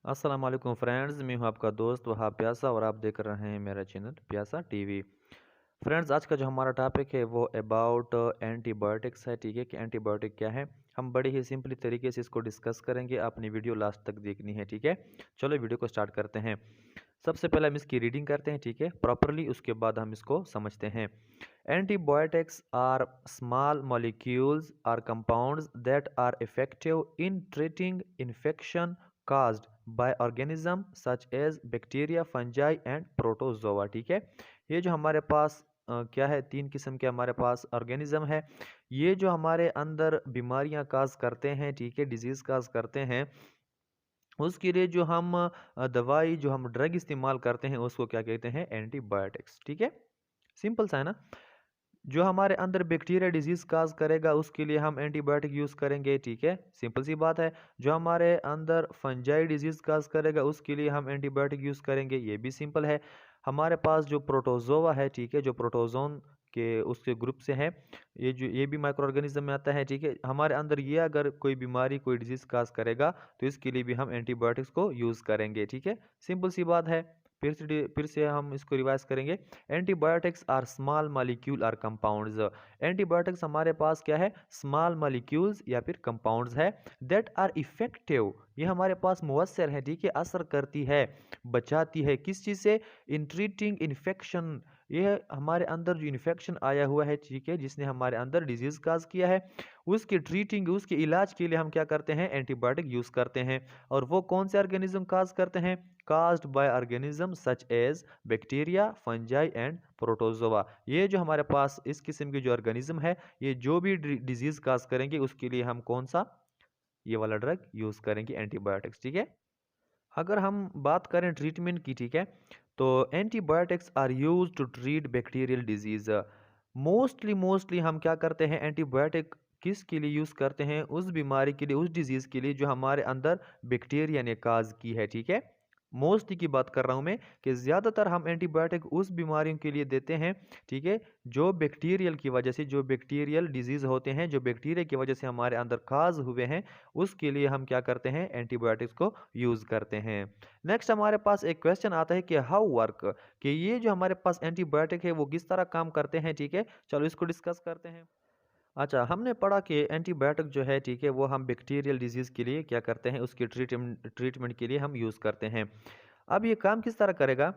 अस्सलाम वालेकुम फ्रेंड्स, मैं हूं आपका दोस्त वहाब प्यासा और आप देख रहे हैं मेरा चैनल प्यासा टीवी। फ्रेंड्स, आज का जो हमारा टॉपिक है वो अबाउट एंटीबायोटिक्स है। ठीक है कि एंटीबायोटिक क्या है, हम बड़े ही सिंपली तरीके से इसको डिस्कस करेंगे। आपने वीडियो लास्ट तक देखनी है। ठीक है, चलो वीडियो को स्टार्ट करते हैं। सबसे पहले हम इसकी रीडिंग करते हैं, ठीक है, प्रॉपरली। उसके बाद हम इसको समझते हैं। Antibiotics are small molecules or compounds that are effective in treating infection caused by organism such as bacteria, fungi and protozoa। ठीक है, ये जो हमारे पास क्या है, तीन किस्म के हमारे पास ऑर्गेनिज्म है। ये जो हमारे अंदर बीमारियां काज करते हैं, ठीक है, डिजीज काज करते हैं, उसके लिए जो हम दवाई, जो हम ड्रग इस्तेमाल करते हैं, उसको क्या कहते हैं, एंटीबायोटिक्स। ठीक है, सिंपल सा है ना। जो हमारे अंदर बैक्टीरिया डिजीज काज करेगा उसके लिए हम एंटीबायोटिक यूज करेंगे। ठीक है, सिंपल सी बात है। जो हमारे अंदर फंजाई डिजीज काज करेगा उसके लिए हम एंटीबायोटिक यूज करेंगे, ये भी सिंपल है। हमारे पास जो प्रोटोजोआ है, ठीक है, जो प्रोटोजोन के उसके ग्रुप से है, ये भी माइक्रो ऑर्गेनिज्म में आता है। ठीक है, हमारे अंदर ये अगर कोई बीमारी, कोई डिजीज काज करेगा तो इसके लिए भी हम एंटीबायोटिक्स को यूज करेंगे। ठीक है, सिंपल सी बात है। फिर से हम इसको रिवाइज करेंगे। Antibiotics are small molecule or compounds. Antibiotics हमारे पास क्या है, स्मॉल मॉलिक्यूल्स या फिर कंपाउंड्स है, दैट आर इफेक्टिव, ये हमारे पास मुअस्सर है। ठीक है, असर करती है, बचाती है, किस चीज़ से, इन ट्रीटिंग इन्फेक्शन, ये हमारे अंदर जो इन्फेक्शन आया हुआ है, ठीक है, जिसने हमारे अंदर डिजीज काज किया है, उसकी ट्रीटिंग, उसके इलाज के लिए हम क्या करते हैं, एंटीबायोटिक यूज करते हैं। और वो कौन से ऑर्गेनिज्म काज करते हैं, caused by organisms such as bacteria, fungi and protozoa. ये जो हमारे पास इस किस्म के जो ऑर्गेनिज्म है, ये जो भी डिजीज काज करेंगे उसके लिए हम कौन सा, ये वाला ड्रग यूज करेंगे, एंटीबायोटिक्स। ठीक है, अगर हम बात करें ट्रीटमेंट की, ठीक है, तो antibiotics are use to treat bacterial disease. Mostly हम क्या करते हैं, एंटीबायोटिक किस के लिए यूज करते हैं, उस बीमारी के लिए, उस डिजीज के लिए जो हमारे अंदर बैक्टीरिया ने काज की है। ठीक है, मोस्टली की बात कर रहा हूं मैं, कि ज़्यादातर हम एंटीबायोटिक उस बीमारियों के लिए देते हैं, ठीक है, जो बैक्टीरियल की वजह से, जो बैक्टीरियल डिजीज होते हैं, जो बैक्टीरिया की वजह से हमारे अंदर काज हुए हैं, उसके लिए हम क्या करते हैं, एंटीबायोटिक्स को यूज़ करते हैं। नेक्स्ट हमारे पास एक क्वेश्चन आता है कि हाउ वर्क, कि ये जो हमारे पास एंटीबायोटिक है वो किस तरह काम करते हैं। ठीक है, चलो इसको डिस्कस करते हैं। अच्छा, हमने पढ़ा कि एंटीबायोटिक जो है, ठीक है, वो हम बैक्टीरियल डिजीज़ के लिए क्या करते हैं, उसकी ट्रीटमेंट के लिए हम यूज़ करते हैं। अब ये काम किस तरह करेगा,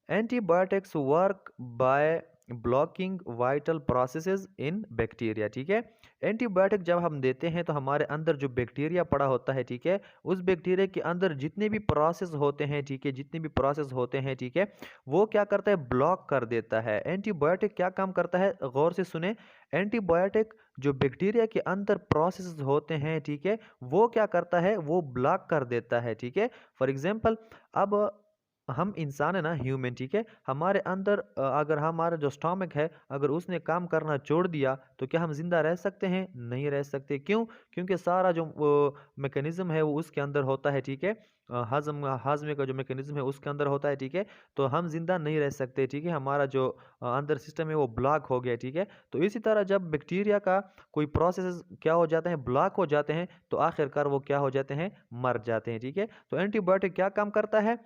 antibiotics work by blocking vital processes in bacteria. ठीक है, एंटीबायोटिक जब हम देते हैं तो हमारे अंदर जो बैक्टीरिया पड़ा होता है, ठीक है, उस बैक्टीरिया के अंदर जितने भी प्रोसेस होते हैं, ठीक है, जितने भी प्रोसेस होते हैं, ठीक है, वो क्या करता है, ब्लॉक कर देता है। एंटीबायोटिक क्या काम करता है, गौर से सुने। एंटीबायोटिक जो बैक्टीरिया के अंदर प्रोसेस होते हैं, ठीक है, वो क्या करता है, वो ब्लॉक कर देता है। ठीक है, फॉर एग्जाम्पल, अब हम इंसान है ना, ह्यूमन, ठीक है, हमारे अंदर अगर हमारा जो स्टोमक है, अगर उसने काम करना छोड़ दिया तो क्या हम जिंदा रह सकते हैं, नहीं रह सकते। क्यों, क्योंकि सारा जो मैकेनिज्म है वो उसके अंदर होता है। ठीक है, हाजमे का जो मैकेनिज्म है उसके अंदर होता है। ठीक है, तो हम जिंदा नहीं रह सकते। ठीक है, हमारा जो अंदर सिस्टम है वो ब्लॉक हो गया। ठीक है, तो इसी तरह जब बैक्टीरिया का कोई प्रोसेस क्या हो जाते हैं, ब्लॉक हो जाते हैं, तो आखिरकार वो क्या हो जाते हैं, मर जाते हैं। ठीक है, तो एंटीबायोटिक क्या काम करता है,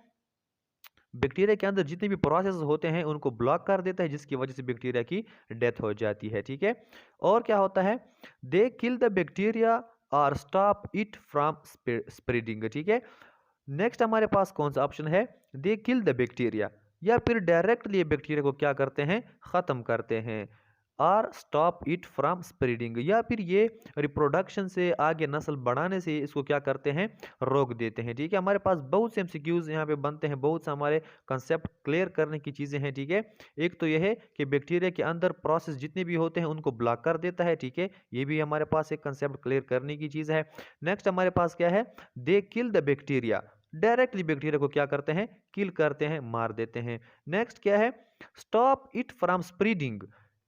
बैक्टीरिया के अंदर जितने भी प्रोसेस होते हैं उनको ब्लॉक कर देता है, जिसकी वजह से बैक्टीरिया की डेथ हो जाती है। ठीक है, और क्या होता है, दे किल द बैक्टीरिया और स्टॉप इट फ्रॉम स्प्रेडिंग। ठीक है, नेक्स्ट हमारे पास कौन सा ऑप्शन है, दे किल द बैक्टीरिया, या फिर डायरेक्टली बैक्टीरिया को क्या करते हैं, खत्म करते हैं, और स्टॉप इट फ्रॉम स्प्रेडिंग, या फिर ये रिप्रोडक्शन से, आगे नस्ल बढ़ाने से इसको क्या करते हैं, रोक देते हैं। ठीक है, हमारे पास बहुत से एमसीक्यूज यहाँ पे बनते हैं, बहुत से हमारे कंसेप्ट क्लियर करने की चीज़ें हैं। ठीक है, एक तो यह है कि बैक्टीरिया के अंदर प्रोसेस जितने भी होते हैं उनको ब्लॉक कर देता है। ठीक है, ये भी हमारे पास एक कंसेप्ट क्लियर करने की चीज़ है। नेक्स्ट हमारे पास क्या है, they kill the bacteria, directly bacteria को क्या करते हैं, किल करते हैं, मार देते हैं। नेक्स्ट क्या है, स्टॉप इट फ्रॉम स्प्रेडिंग,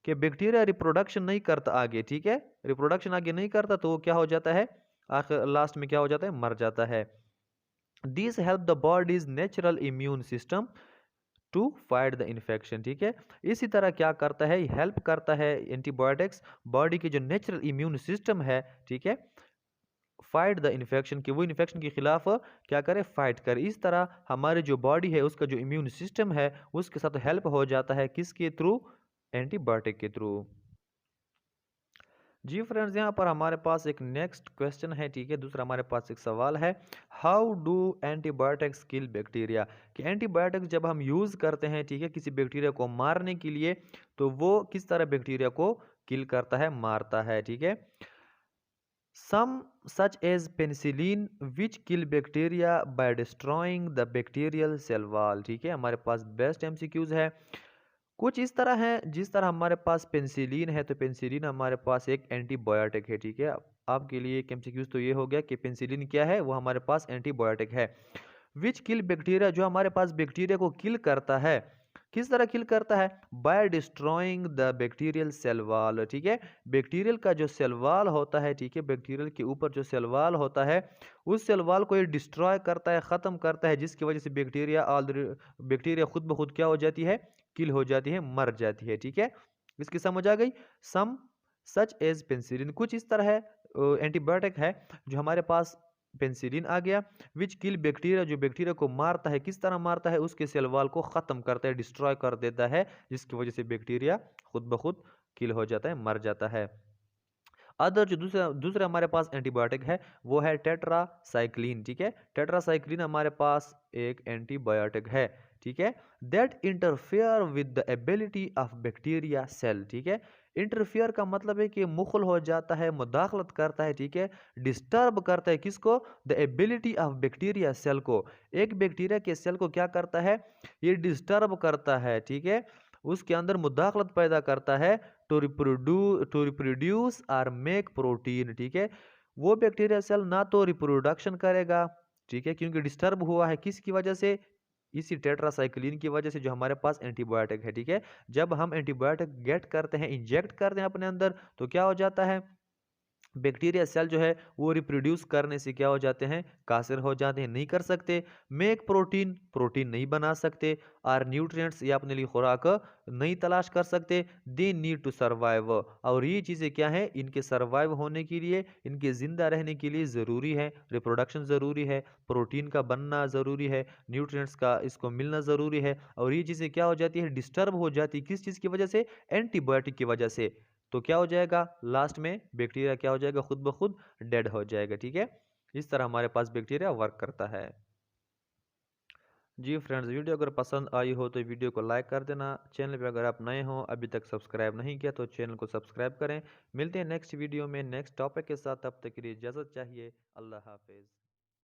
कि बैक्टीरिया रिप्रोडक्शन नहीं करता आगे। ठीक है, रिप्रोडक्शन आगे नहीं करता तो वो क्या हो जाता है, आखिर लास्ट में क्या हो जाता है, मर जाता है। This help the body's natural immune system to fight the infection. ठीक है, इसी तरह क्या करता है, हेल्प करता है एंटीबायोटिक्स बॉडी की जो नेचुरल इम्यून सिस्टम है, ठीक है, फाइट द इन्फेक्शन, कि वो इन्फेक्शन के खिलाफ क्या करे, फाइट करे। इस तरह हमारी जो बॉडी है उसका जो इम्यून सिस्टम है उसके साथ हेल्प हो जाता है, किसके थ्रू, एंटीबायोटिक के थ्रू। जी फ्रेंड्स, यहाँ पर हमारे पास एक नेक्स्ट क्वेश्चन है, ठीक है, दूसरा हमारे पास एक सवाल है, how do antibiotics kill bacteria, कि एंटीबायोटिक्स जब हम यूज़ करते हैं, ठीक है, किसी बैक्टीरिया को मारने के लिए, तो वो किस तरह बैक्टीरिया को किल करता है, मारता है, ठीक है। Some such as penicillin which kill bacteria by destroying the bacterial cell wall, ठीक है, हमारे पास बेस्ट एमसीक्यूज है। कुछ इस तरह है, जिस तरह हमारे पास पेनिसिलिन है, तो पेनिसिलिन हमारे पास एक एंटीबायोटिक है, ठीक है। आपके लिए एक एमसीक्यूज तो ये हो गया कि पेनिसिलिन क्या है, वो हमारे पास एंटीबायोटिक है। विच किल बैक्टीरिया, जो हमारे पास बैक्टीरिया को किल करता है, किस तरह किल करता है, by destroying the bacterial cell wall, ठीक है। बैक्टीरियल का जो सेल वॉल होता है, ठीक है, बैक्टीरियल के ऊपर जो सेल वॉल होता है, उस सेल वॉल को ये डिस्ट्रॉय करता है, ख़त्म करता है, जिसकी वजह से बैक्टीरिया खुद ब खुद क्या हो जाती है, किल हो जाती है, मर जाती है, ठीक है। इसकी समझ आ गई। सम सच एज पेंसिलिन, कुछ इस तरह है एंटीबायोटिक है जो हमारे पास, पेंसिलिन आ गया, विच किल बैक्टीरिया, जो बैक्टीरिया को मारता है, किस तरह मारता है, उसके सेल वॉल को ख़त्म करता है, डिस्ट्रॉय कर देता है, जिसकी वजह से बैक्टीरिया खुद ब खुद किल हो जाता है, मर जाता है। अदर जो दूसरा दूसरा हमारे पास एंटीबायोटिक है वो है टेट्रासाइक्लिन, ठीक है। टेट्रासाइक्लिन हमारे पास एक एंटीबायोटिक है, ठीक है, that interfere with the ability of bacteria cell, ठीक है। इंटरफेयर का मतलब है कि मुखल हो जाता है, मुदाखलत करता है, ठीक है, डिस्टर्ब करता है, किसको, the ability of bacteria cell को, एक बैक्टीरिया के सेल को क्या करता है, ये डिस्टर्ब करता है, ठीक है, उसके अंदर मुदाखलत पैदा करता है, टू रिप्रोड्यूस और मेक प्रोटीन, ठीक है। वो बैक्टीरिया सेल ना तो रिप्रोडक्शन करेगा, ठीक है, क्योंकि डिस्टर्ब हुआ है, किसकी वजह से, इसी टेट्रासाइक्लिन की वजह से, जो हमारे पास एंटीबायोटिक है, ठीक है। जब हम एंटीबायोटिक गेट करते हैं, इंजेक्ट करते हैं अपने अंदर, तो क्या हो जाता है, बैक्टीरिया सेल जो है वो रिप्रोड्यूस करने से क्या हो जाते हैं, कासिर हो जाते हैं, नहीं कर सकते। मेक प्रोटीन, प्रोटीन नहीं बना सकते, और न्यूट्रिएंट्स या अपने लिए खुराक नहीं तलाश कर सकते। दे नीड टू सर्वाइव, और ये चीज़ें क्या है, इनके सर्वाइव होने के लिए, इनके ज़िंदा रहने के लिए ज़रूरी है, रिप्रोडक्शन ज़रूरी है, प्रोटीन का बनना ज़रूरी है, न्यूट्रिएंट्स का इसको मिलना ज़रूरी है, और ये चीज़ें क्या हो जाती है, डिस्टर्ब हो जाती है, किस चीज़ की वजह से, एंटीबायोटिक की वजह से। तो क्या हो जाएगा, लास्ट में बैक्टीरिया क्या हो जाएगा, खुद ब खुद डेड हो जाएगा, ठीक है। इस तरह हमारे पास बैक्टीरिया वर्क करता है। जी फ्रेंड्स, वीडियो अगर पसंद आई हो तो वीडियो को लाइक कर देना, चैनल पे अगर आप नए हो, अभी तक सब्सक्राइब नहीं किया तो चैनल को सब्सक्राइब करें। मिलते हैं नेक्स्ट वीडियो में नेक्स्ट टॉपिक के साथ, तब तक के लिए इजाज़त चाहिए। अल्लाह हाफिज़।